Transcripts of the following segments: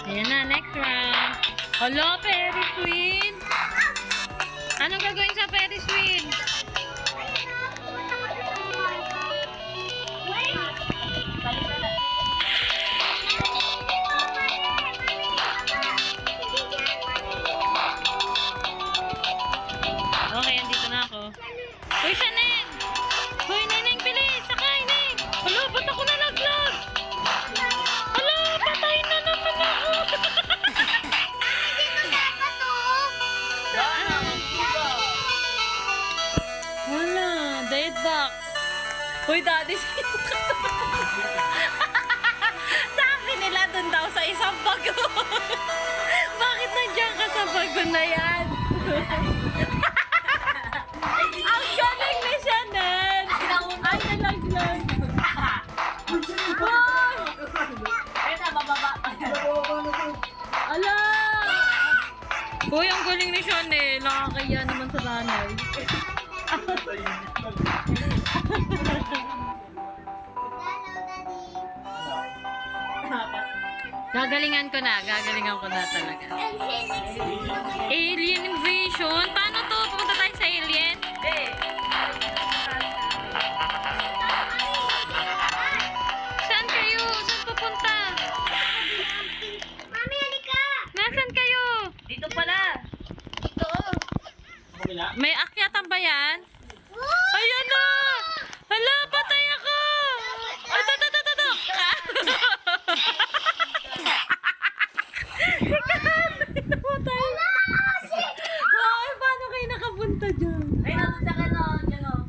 Ayan na, next round. Hello, Ferris wheel. Anong gagawin sa Ferris wheel? Okay, andito na ako. Uy, Shaneng! Uy, Neneng, bilis! Sakay, Neng! Hala, ba't ako nalaglag? Hala, patay na naman ako! Hala, dead box. Uy, daddy, sabi nila dun daw sa isang bago. Bakit nandiyan ka sa bago na yan? Ang galing ni Shannon! Ay, nalaglag. Wow! Ay, nabababa. Ala! Uy, ang galing ni Shannon. Nakakaya naman sa nanay. Gagalingan ko na talaga. Alien invasion? Paano to? Pupunta tayo sa alien? Saan kayo? Saan pupunta? Mami, halika! Nasaan kayo? Dito pala. Ito. May akyatan ba yan? Ayan na! Hala, patay ako! Ay, ito. Ay, paano kayo nakapunta dyan? Ay, nandun sa kano.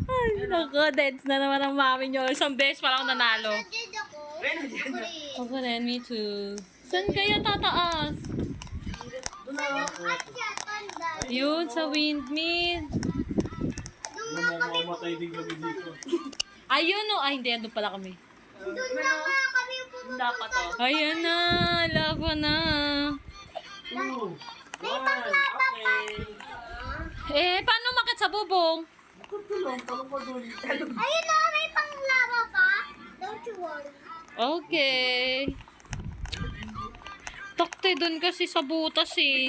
Ay, naku, deads na naman ang mami nyo. Isang beses pa lang nanalo. Did ako. Ako rin, me too. Saan kayo tataas? At siya, tanda. Yun, sa windmill. Doon nga kami. Ayun o. Ay, hindi. Andun pala kami. Doon na nga kami pupunta. Dapat to. Ayan na. Lava na. May panglaba pa. Eh, paano makit sa bubong? Ayun na, may panglaba pa. Don't you worry. Okay. Takte dun kasi sa butas eh.